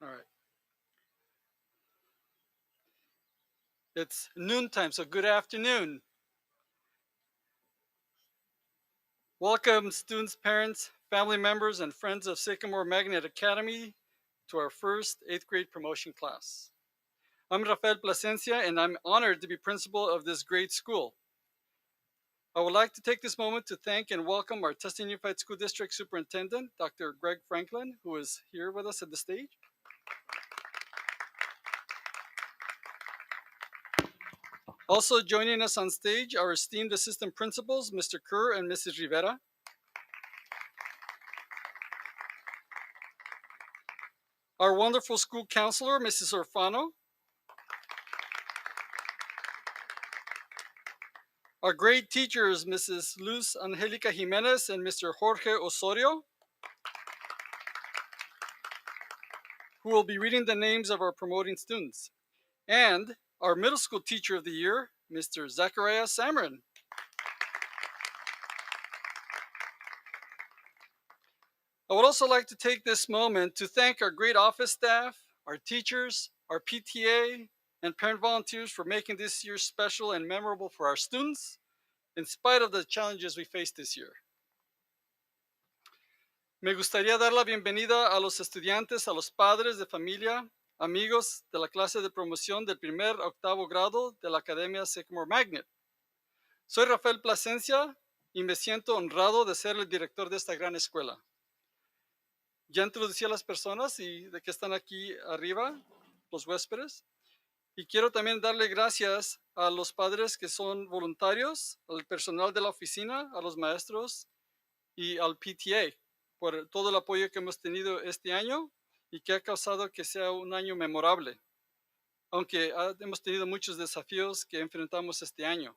All right. It's noontime, so good afternoon. Welcome, students, parents, family members, and friends of Sycamore Magnet Academy to our first 8th grade promotion class. I'm Rafael Plasencia, and I'm honored to be principal of this great school. I would like to take this moment to thank and welcome our Tustin Unified School District Superintendent, Dr. Greg Franklin, who is here with us at the stage. Also joining us on stage, our esteemed assistant principals, Mr. Kerr and Mrs. Rivera. Our wonderful school counselor, Mrs. Orfano. Our great teachers, Mrs. Luz Angelica Jimenez and Mr. Jorge Osorio, who will be reading the names of our promoting students. And our middle school teacher of the year, Mr. Zachariah Samrin. I would also like to take this moment to thank our great office staff, our teachers, our PTA, and parent volunteers for making this year special and memorable for our students, in spite of the challenges we faced this year. Me gustaría dar la bienvenida a los estudiantes, a los padres de familia, amigos de la clase de promoción del primer a octavo grado de la Academia Sycamore Magnet. Soy Rafael Plasencia y me siento honrado de ser el director de esta gran escuela. Ya introducí a las personas y de que están aquí arriba, los huéspedes. Y quiero también darle gracias a los padres que son voluntarios, al personal de la oficina, a los maestros y al PTA por todo el apoyo que hemos tenido este año y que ha causado que sea un año memorable, aunque hemos tenido muchos desafíos que enfrentamos este año.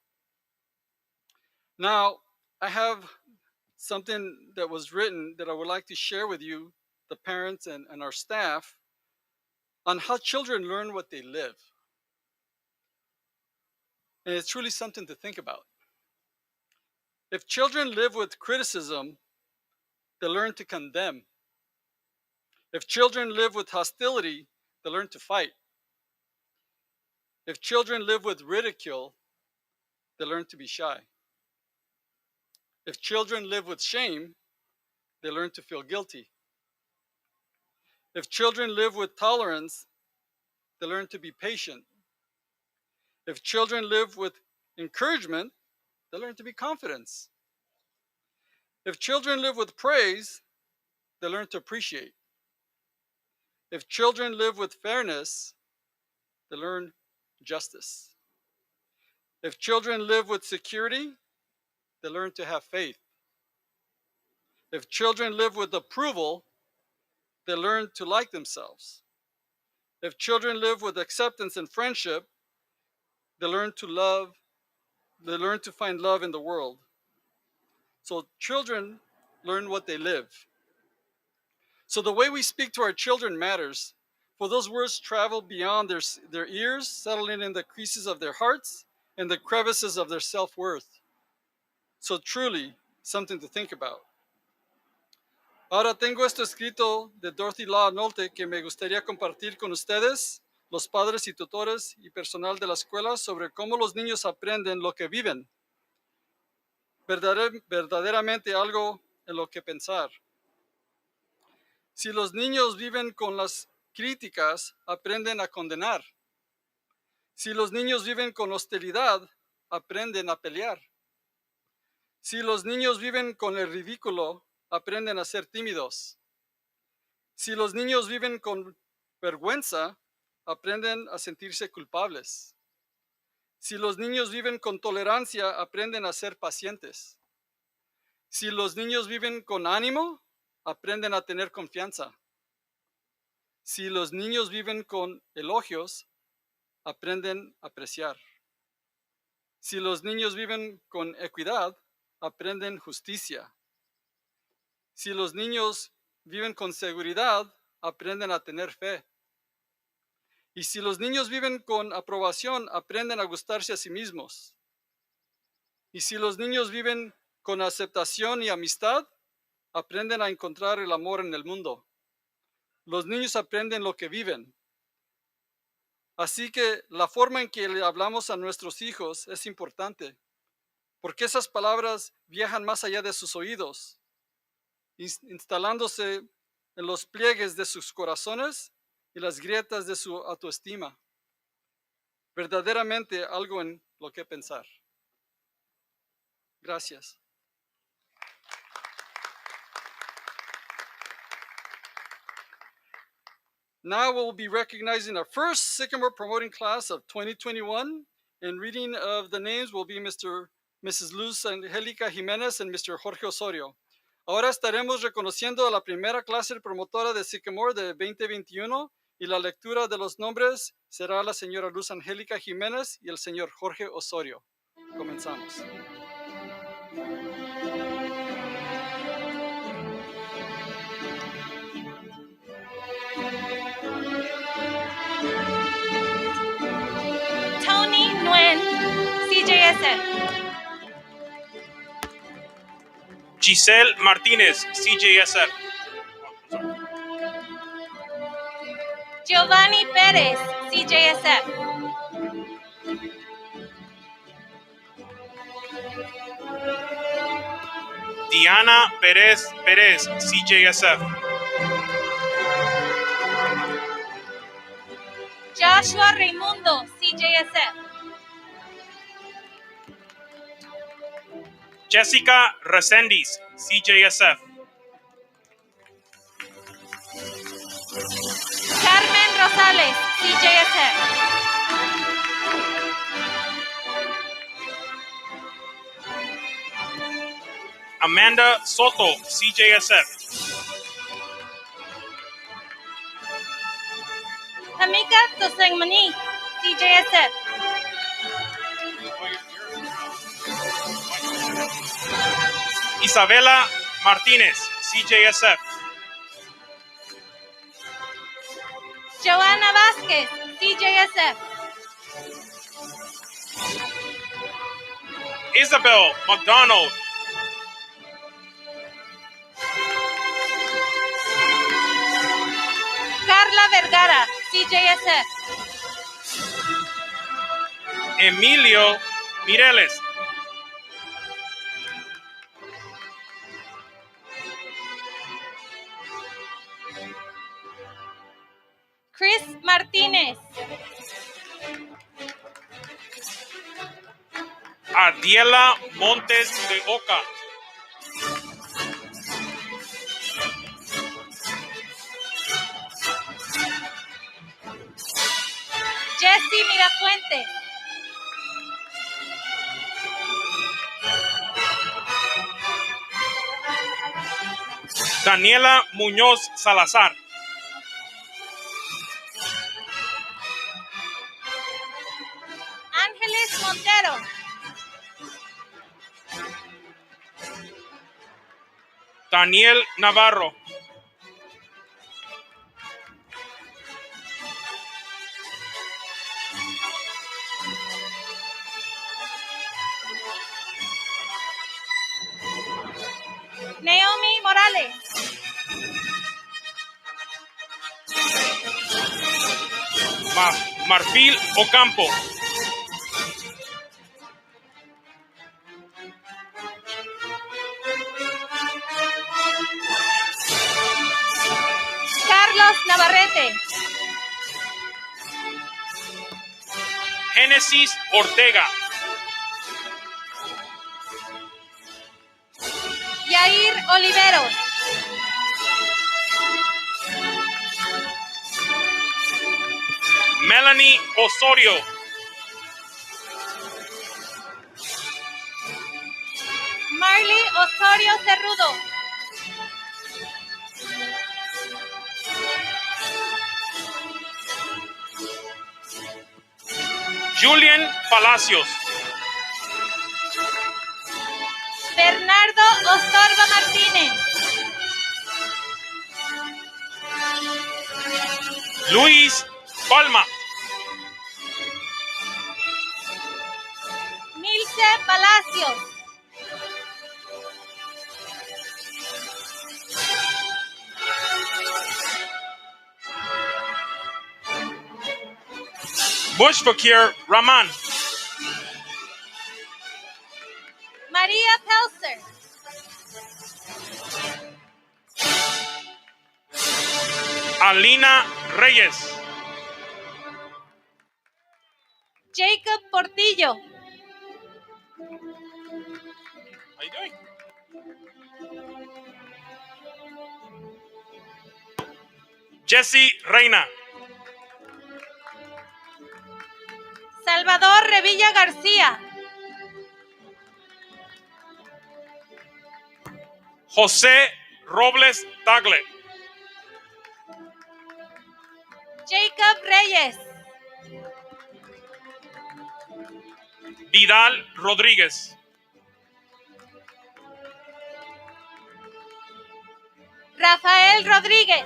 Now, I have something that was written that I would like to share with you, the parents and our staff, on how children learn what they live. And it's truly something to think about. If children live with criticism, they learn to condemn. If children live with hostility, they learn to fight. If children live with ridicule, they learn to be shy. If children live with shame, they learn to feel guilty. If children live with tolerance, they learn to be patient. If children live with encouragement, they learn to be confident. If children live with praise, they learn to appreciate. If children live with fairness, they learn justice. If children live with security, they learn to have faith. If children live with approval, they learn to like themselves. If children live with acceptance and friendship, they learn to find love in the world. So children learn what they live. So the way we speak to our children matters. For those words travel beyond their ears, settling in the creases of their hearts and the crevices of their self-worth. So truly, something to think about. Ahora tengo esto escrito de Dorothy Law Nolte que me gustaría compartir con ustedes, los padres y tutores y personal de la escuela, sobre cómo los niños aprenden lo que viven. Verdaderamente algo en lo que pensar. Si los niños viven con las críticas, aprenden a condenar. Si los niños viven con hostilidad, aprenden a pelear. Si los niños viven con el ridículo, aprenden a ser tímidos. Si los niños viven con vergüenza, aprenden a sentirse culpables. Si los niños viven con tolerancia, aprenden a ser pacientes. Si los niños viven con ánimo, aprenden a tener confianza. Si los niños viven con elogios, aprenden a apreciar. Si los niños viven con equidad, aprenden justicia. Si los niños viven con seguridad, aprenden a tener fe. Y si los niños viven con aprobación, aprenden a gustarse a sí mismos. Y si los niños viven con aceptación y amistad, aprenden a encontrar el amor en el mundo. Los niños aprenden lo que viven. Así que la forma en que le hablamos a nuestros hijos es importante, porque esas palabras viajan más allá de sus oídos, instalándose en los pliegues de sus corazones y las grietas de su autoestima. Verdaderamente algo en lo que pensar. Gracias. Now we'll be recognizing our first Sycamore promoting class of 2021, and reading of the names will be Mrs. Luz Angélica Jiménez and Mr. Jorge Osorio. Ahora estaremos reconociendo a la primera clase promotora de Sycamore de 2021 y la lectura de los nombres será la señora Luz Angélica Jiménez y el señor Jorge Osorio. Comenzamos. Tony Nguyen, CJSF. Giselle Martinez, CJSF. Giovanni Perez, CJSF. Diana Perez Perez, CJSF. Joshua Raimundo, CJSF. Jessica Resendiz, CJSF. Carmen Rosales, CJSF. Amanda Soto, CJSF. Tamika Tosengmani, CJSF. Isabela Martinez, CJSF. Joanna Vasquez, CJSF. Isabel McDonald. Carla Vergara, CJSF. Emilio Mireles. Chris Martinez. Adiela Montes de Oca. Jesse Mirafuente. Daniela Muñoz Salazar. Ángeles Montero. Daniel Navarro. Naomi Morales. Marfil Ocampo. Carlos Navarrete. Génesis Ortega. Yair Oliveros. Melanie Osorio. Marley Osorio Cerrudo. Julian Palacios. Bernardo Ostorba Martínez. Luis Palma. Milce Palacios. Mushfakir Rahman. Maria Pelser, Alina Reyes. Jacob Portillo, How you doing? Jesse Reina. Salvador Revilla García, José Robles Tagle. Jacob Reyes, Vidal Rodríguez. Rafael Rodríguez,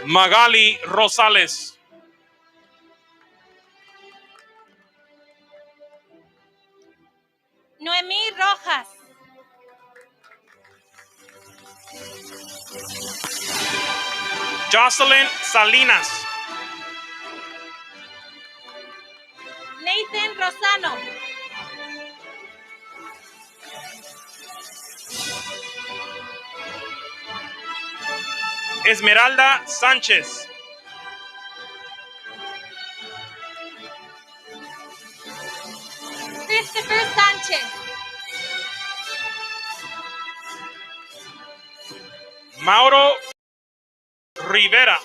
Magali Rosales. Noemí Rojas, Jocelyn Salinas. Nathan Rosano, Esmeralda Sánchez. Christopher Sánchez, Mauro Rivera.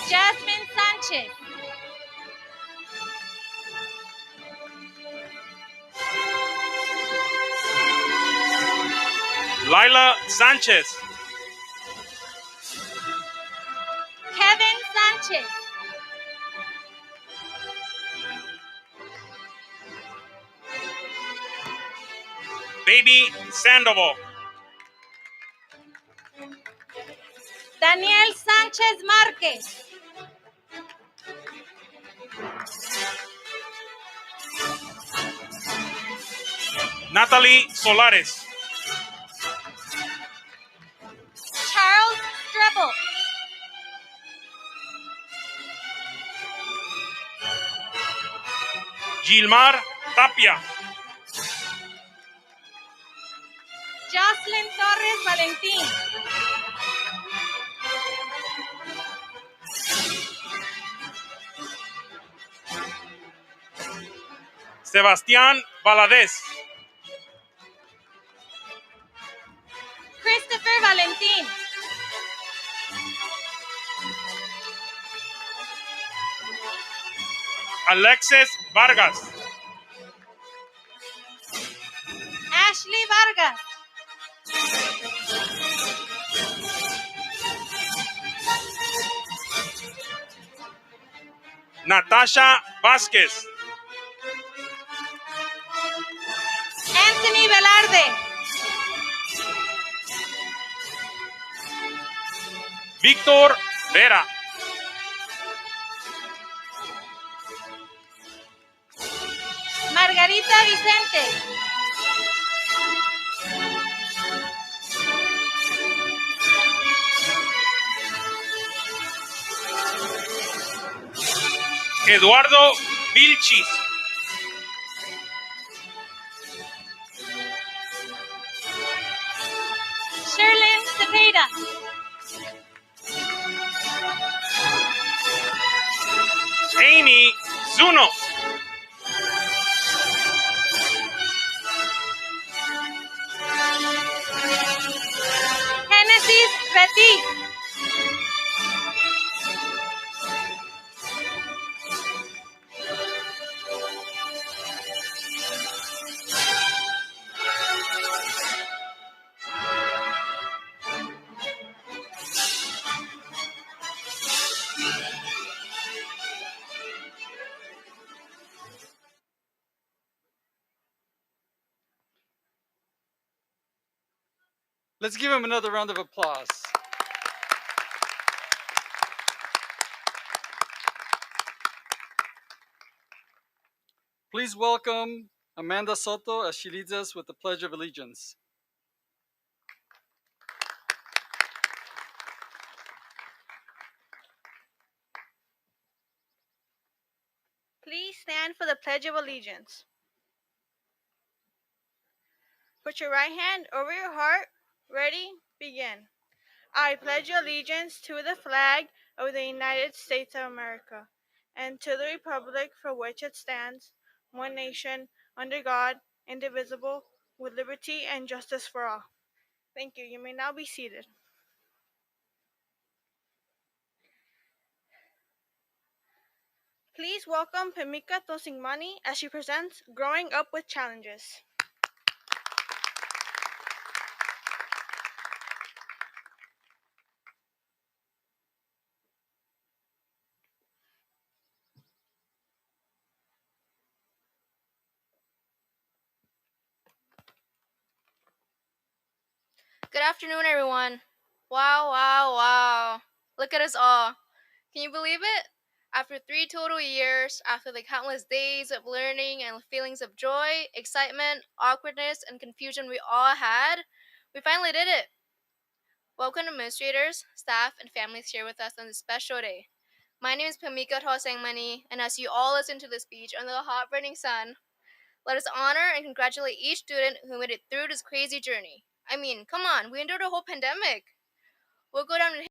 Jasmine Sánchez, Laila Sánchez. Kevin Sánchez, Baby Sandoval. Daniel Sánchez Márquez, Natalie Solares. Charles Strebel, Gilmar Tapia. Jocelyn Torres Valentín, Sebastián Valadez. Christopher Valentín, Alexis Vargas. Ashley Vargas, Natasha Vázquez. Anthony Velarde, Víctor Vera. Margarita Vicente, Eduardo Vilchis. Sherlyn Cepeda, Amy Zuno. Genesis Reti, Let's give him another round of applause. Please welcome Amanda Soto as she leads us with the Pledge of Allegiance. Please stand for the Pledge of Allegiance. Put your right hand over your heart. Ready? Begin. I pledge allegiance to the flag of the United States of America and to the republic for which it stands, one nation, under God, indivisible, with liberty and justice for all. Thank you. You may now be seated. Please welcome Pemika Tosingmani as she presents Growing Up with Challenges. Good afternoon, everyone. Wow, wow, wow. Look at us all. Can you believe it? After 3 total years, after the countless days of learning and feelings of joy, excitement, awkwardness, and confusion we all had, we finally did it. Welcome administrators, staff, and families here with us on this special day. My name is Pamika Tosangmani, and as you all listen to this speech under the hot burning sun, let us honor and congratulate each student who made it through this crazy journey. I mean, come on, we endured a whole pandemic. We'll go down in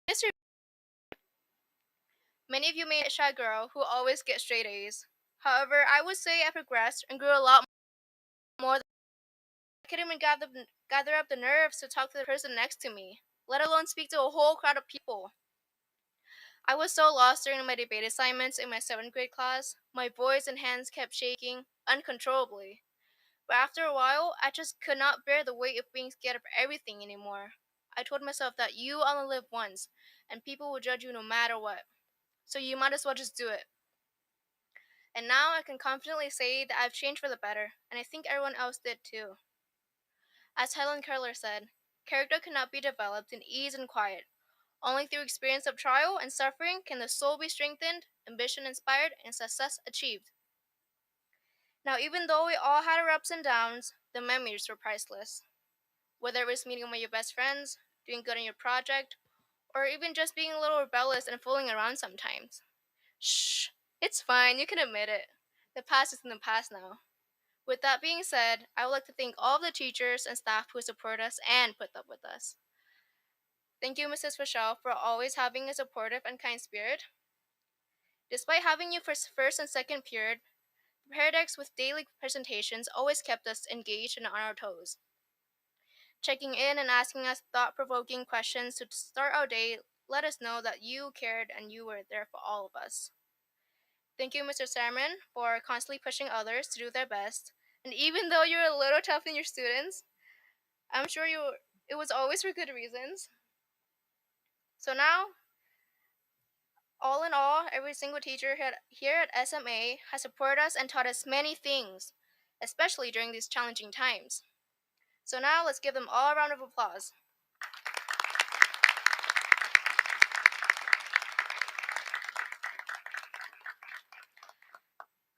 history. Many of you may be a shy girl who always gets straight A's. However, I would say I progressed and grew a lot more. I couldn't even gather up the nerves to talk to the person next to me, let alone speak to a whole crowd of people. I was so lost during my debate assignments in my 7th grade class. My voice and hands kept shaking uncontrollably. But after a while, I just could not bear the weight of being scared of everything anymore. I told myself that you only live once, and people will judge you no matter what. So you might as well just do it. And now I can confidently say that I've changed for the better, and I think everyone else did too. As Helen Keller said, character cannot be developed in ease and quiet. Only through experience of trial and suffering can the soul be strengthened, ambition inspired, and success achieved. Now, even though we all had our ups and downs, the memories were priceless. Whether it was meeting with your best friends, doing good on your project, or even just being a little rebellious and fooling around sometimes. Shh, it's fine, you can admit it. The past is in the past now. With that being said, I would like to thank all of the teachers and staff who support us and put up with us. Thank you, Mrs. Fischel, for always having a supportive and kind spirit. Despite having you for first and second period, the paradox with daily presentations always kept us engaged and on our toes. Checking in and asking us thought-provoking questions to start our day let us know that you cared and you were there for all of us. Thank you, Mr. Sermon, for constantly pushing others to do their best. And even though you're a little tough on your students, I'm sure it was always for good reasons. So now, all in all, every single teacher here at SMA has supported us and taught us many things, especially during these challenging times. So now, let's give them all a round of applause.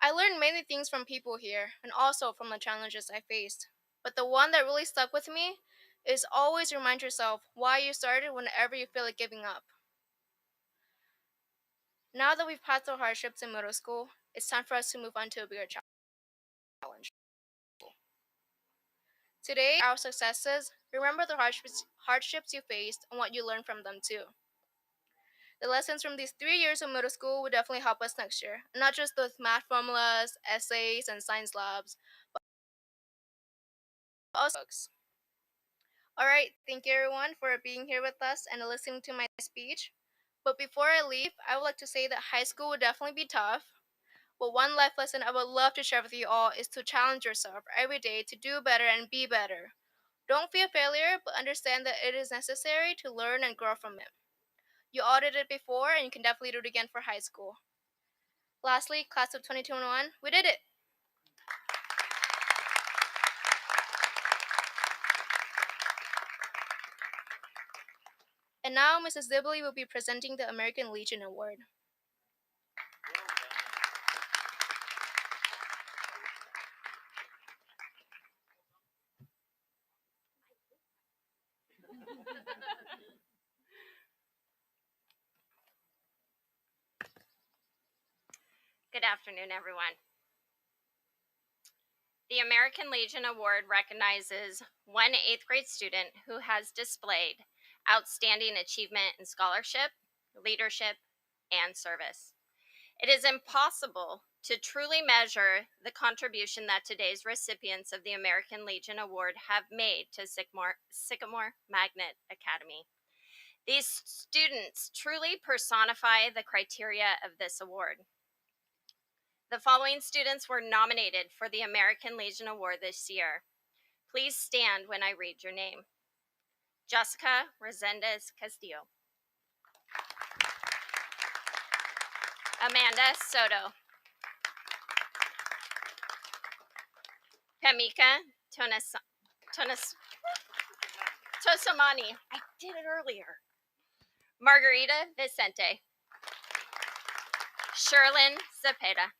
I learned many things from people here, and also from the challenges I faced. But the one that really stuck with me is always remind yourself why you started whenever you feel like giving up. Now that we've passed the hardships in middle school, it's time for us to move on to a bigger challenge. Today, our successes, remember the hardships you faced and what you learned from them too. The lessons from these 3 years of middle school will definitely help us next year, not just with math formulas, essays, and science labs, but also books. Alright, thank you everyone for being here with us and listening to my speech. But before I leave, I would like to say that high school will definitely be tough. But one life lesson I would love to share with you all is to challenge yourself every day to do better and be better. Don't fear failure, but understand that it is necessary to learn and grow from it. You all did it before, and you can definitely do it again for high school. Lastly, class of 2021, we did it! And now, Mrs. Dibley will be presenting the American Legion Award. Good afternoon, everyone. The American Legion Award recognizes one 8th grade student who has displayed outstanding achievement in scholarship, leadership, and service. It is impossible to truly measure the contribution that today's recipients of the American Legion Award have made to Sycamore Magnet Academy. These students truly personify the criteria of this award. The following students were nominated for the American Legion Award this year. Please stand when I read your name. Jessica Resendez Castillo. Amanda Soto. Pamika Tosamani. I did it earlier. Margarita Vicente. Sherlyn Cepeda.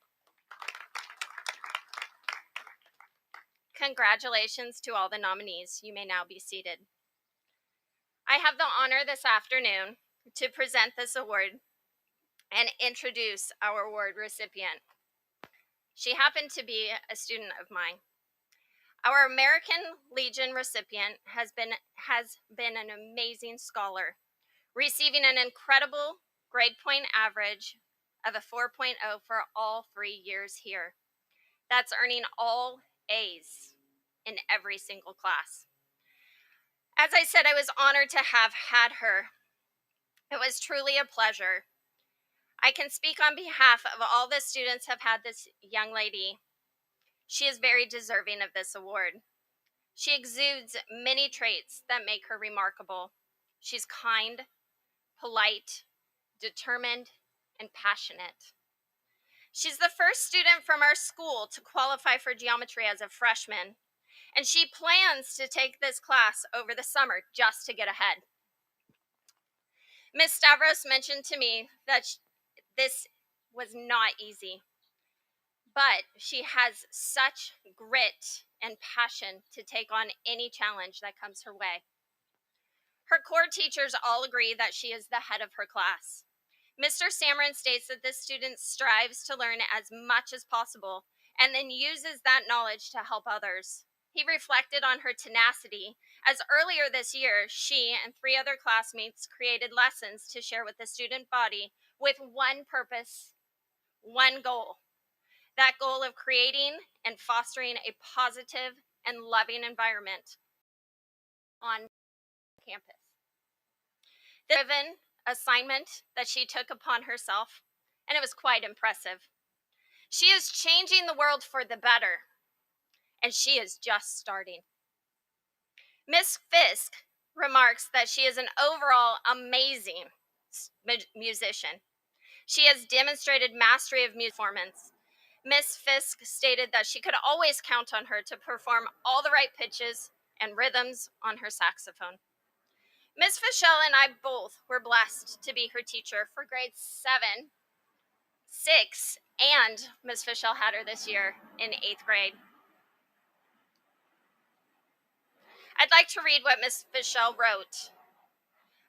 Congratulations to all the nominees. You may now be seated. I have the honor this afternoon to present this award and introduce our award recipient. She happened to be a student of mine. Our American Legion recipient has been an amazing scholar, receiving an incredible grade point average of a 4.0 for all 3 years here. That's earning all A's in every single class. As I said, I was honored to have had her. It was truly a pleasure. I can speak on behalf of all the students who have had this young lady. She is very deserving of this award. She exudes many traits that make her remarkable. She's kind, polite, determined, and passionate. She's the first student from our school to qualify for geometry as a freshman, and she plans to take this class over the summer just to get ahead. Ms. Stavros mentioned to me that this was not easy, but she has such grit and passion to take on any challenge that comes her way. Her core teachers all agree that she is the head of her class. Mr. Samarin states that this student strives to learn as much as possible and then uses that knowledge to help others. He reflected on her tenacity as earlier this year, she and 3 other classmates created lessons to share with the student body with one purpose, one goal. That goal of creating and fostering a positive and loving environment on campus. The driven assignment that she took upon herself, and it was quite impressive. She is changing the world for the better, and she is just starting. Miss Fisk remarks that she is an overall amazing musician. She has demonstrated mastery of music performance. Miss Fisk stated that she could always count on her to perform all the right pitches and rhythms on her saxophone. Miss Fischel and I both were blessed to be her teacher for grades 7, 6, and Miss Fischel had her this year in 8th grade. I'd like to read what Miss Fischel wrote.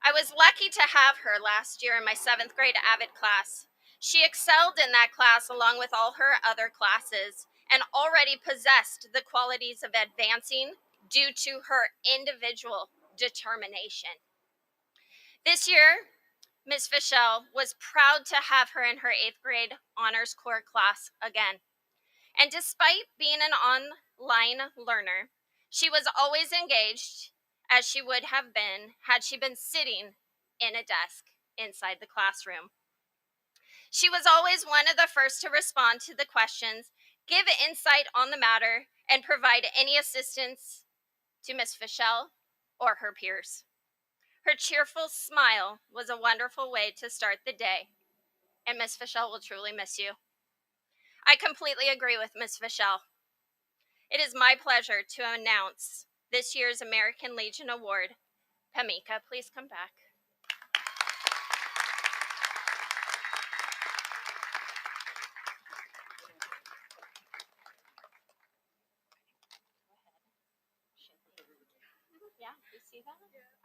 I was lucky to have her last year in my 7th grade AVID class. She excelled in that class along with all her other classes and already possessed the qualities of advancing due to her individual determination. This year, Ms. Fischel was proud to have her in her 8th grade honors core class again. And despite being an online learner, she was always engaged as she would have been had she been sitting in a desk inside the classroom. She was always one of the first to respond to the questions, give insight on the matter, and provide any assistance to Ms. Fischel or her peers. Her cheerful smile was a wonderful way to start the day, and Ms. Fischel will truly miss you. I completely agree with Ms. Fischel. It is my pleasure to announce this year's American Legion Award. Pamika, please come back. Yeah, you see that?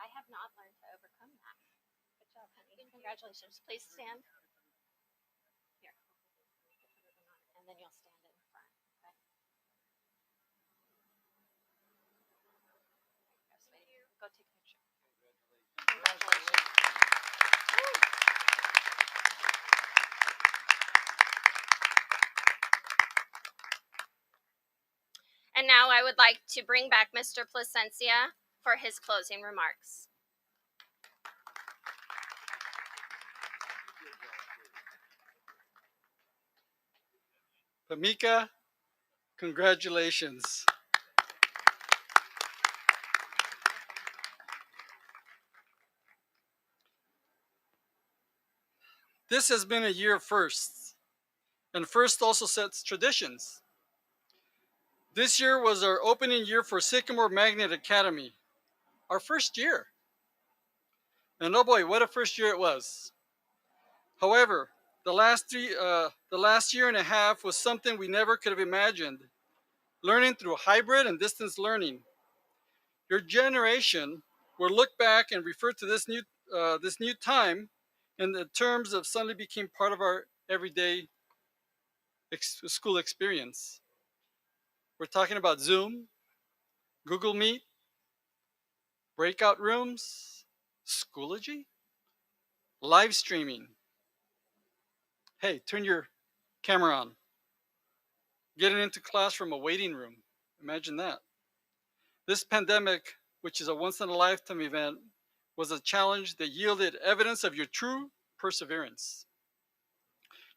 I have not learned to overcome that. Good job, honey. Congratulations. Please stand. Here. Go take a picture. Congratulations. And now I would like to bring back Mr. Placencia for his closing remarks. Pamika, congratulations. This has been a year of firsts, and first also sets traditions. This year was our opening year for Sycamore Magnet Academy, our first year. And oh boy, what a first year it was. However, the last year and a half was something we never could have imagined. Learning through hybrid and distance learning. Your generation will look back and refer to this new time in the terms of suddenly became part of our everyday school experience. We're talking about Zoom, Google Meet, breakout rooms, Schoology, live streaming. Hey, turn your camera on. Getting into class from a waiting room. Imagine that. This pandemic, which is a once in a lifetime event, was a challenge that yielded evidence of your true perseverance.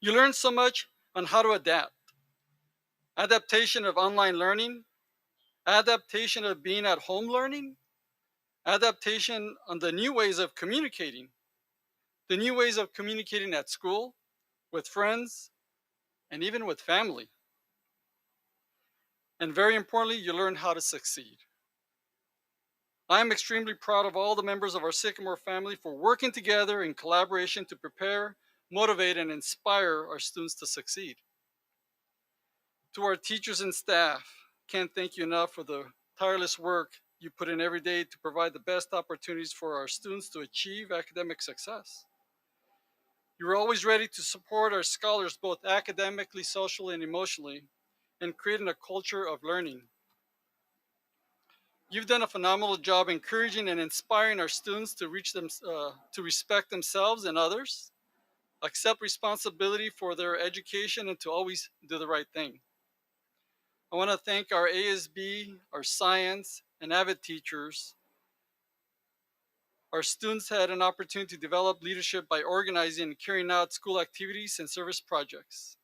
You learned so much on how to adapt. Adaptation of online learning, adaptation of being at home learning, adaptation on the new ways of communicating, the new ways of communicating at school, with friends, and even with family. And very importantly, you learn how to succeed. I am extremely proud of all the members of our Sycamore family for working together in collaboration to prepare, motivate, and inspire our students to succeed. To our teachers and staff, can't thank you enough for the tireless work you put in every day to provide the best opportunities for our students to achieve academic success. You are always ready to support our scholars both academically, socially, and emotionally, and creating a culture of learning. You've done a phenomenal job encouraging and inspiring our students to to respect themselves and others, accept responsibility for their education, and to always do the right thing. I want to thank our ASB, our science, and AVID teachers. Our students had an opportunity to develop leadership by organizing and carrying out school activities and service projects.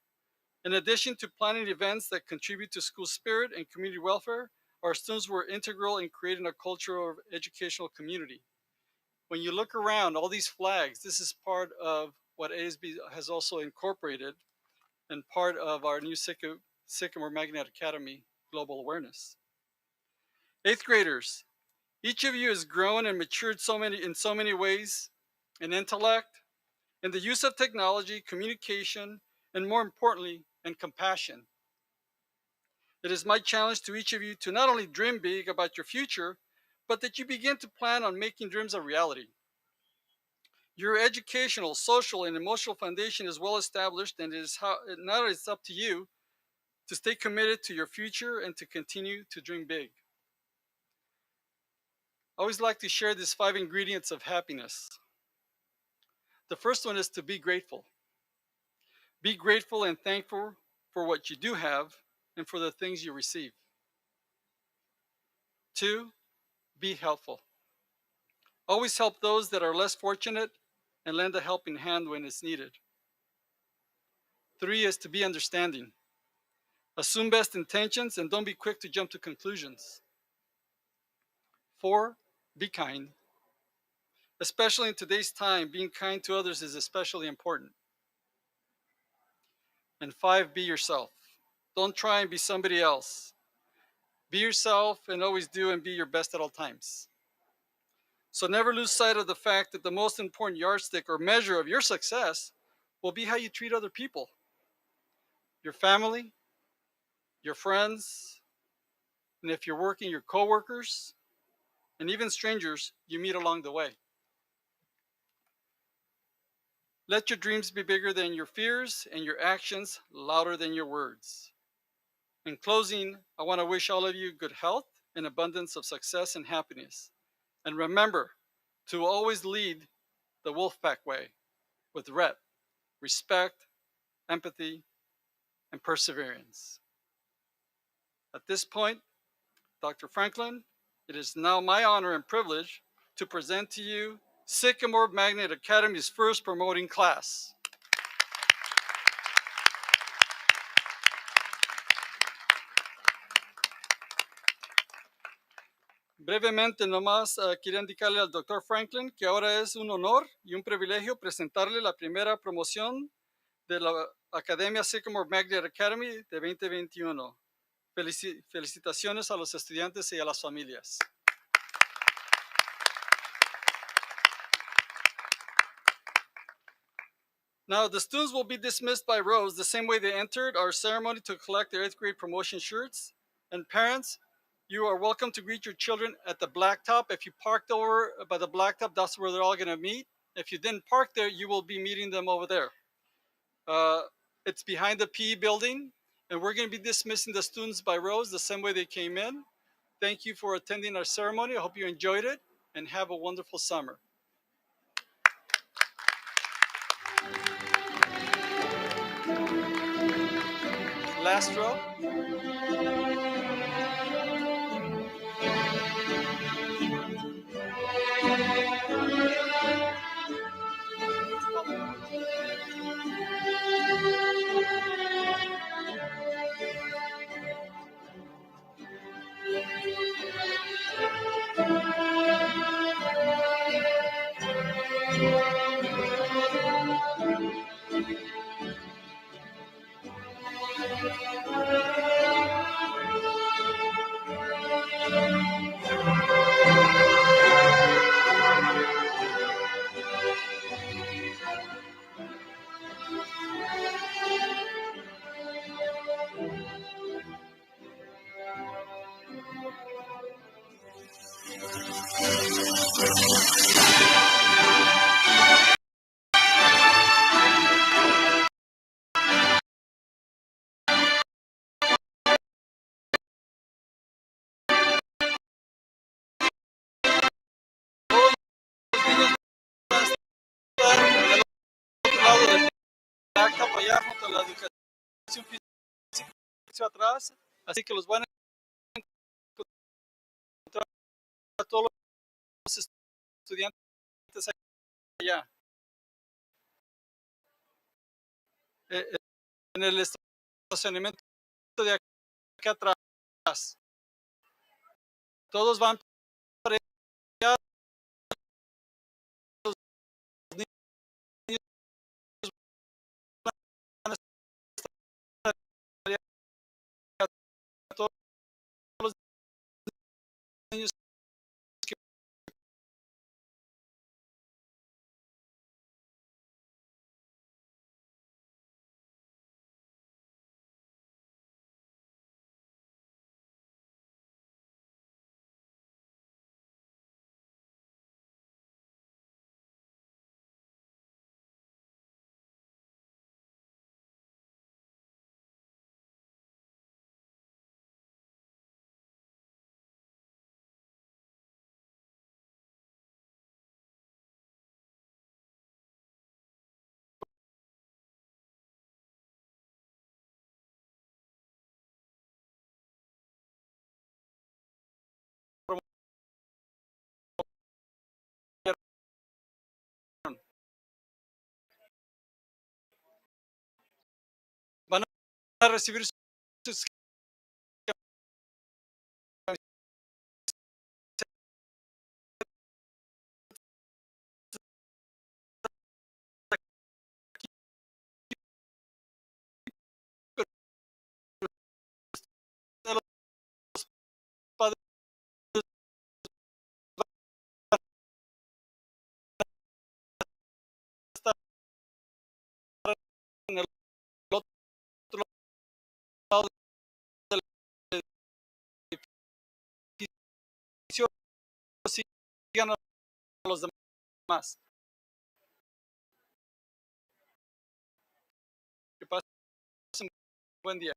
In addition to planning events that contribute to school spirit and community welfare, our students were integral in creating a culture of educational community. When you look around, all these flags, this is part of what ASB has also incorporated and part of our new Sycamore Magnet Academy Global Awareness. Eighth graders, each of you has grown and matured in so many ways in intellect, in the use of technology, communication, and more importantly, in compassion. It is my challenge to each of you to not only dream big about your future, but that you begin to plan on making dreams a reality. Your educational, social, and emotional foundation is well established, and now it's up to you to stay committed to your future and to continue to dream big. I always like to share these 5 ingredients of happiness. The first one is to be grateful. Be grateful and thankful for what you do have and for the things you receive. 2, be helpful. Always help those that are less fortunate and lend a helping hand when it's needed. 3 is to be understanding. Assume best intentions and don't be quick to jump to conclusions. 4, be kind. Especially in today's time, being kind to others is especially important. And 5, be yourself. Don't try and be somebody else. Be yourself and always do and be your best at all times. So never lose sight of the fact that the most important yardstick or measure of your success will be how you treat other people. Your family, your friends, and if you're working, your coworkers, and even strangers you meet along the way. Let your dreams be bigger than your fears and your actions louder than your words. In closing, I want to wish all of you good health and abundance of success and happiness. And remember to always lead the Wolfpack way with respect, empathy, and perseverance. At this point, Dr. Franklin, it is now my honor and privilege to present to you Sycamore Magnet Academy's first promoting class. Brevemente nomás quería indicarle al Dr. Franklin que ahora es un honor y un privilegio presentarle la primera promoción de la Academia Sycamore Magnet Academy de 2021. Felicitaciones a los estudiantes y a las familias. Now, the students will be dismissed by rows the same way they entered our ceremony to collect their 8th grade promotion shirts. And parents, you are welcome to greet your children at the blacktop. If you parked over by the blacktop, that's where they're all going to meet. If you didn't park there, you will be meeting them over there. It's behind the PE building, and we're going to be dismissing the students by rows the same way they came in. Thank you for attending our ceremony. I hope you enjoyed it, and have a wonderful summer. Last row. Allá junto a la educación física atrás, así que los van a encontrar a todos los estudiantes allá. En el estacionamiento de acá atrás. Todos van para allá, los niños van a estar allá, todos los niños que van a recibir sus padres van a estar en el otro lado del edificio, sigan a los demás. Que pasen un buen día.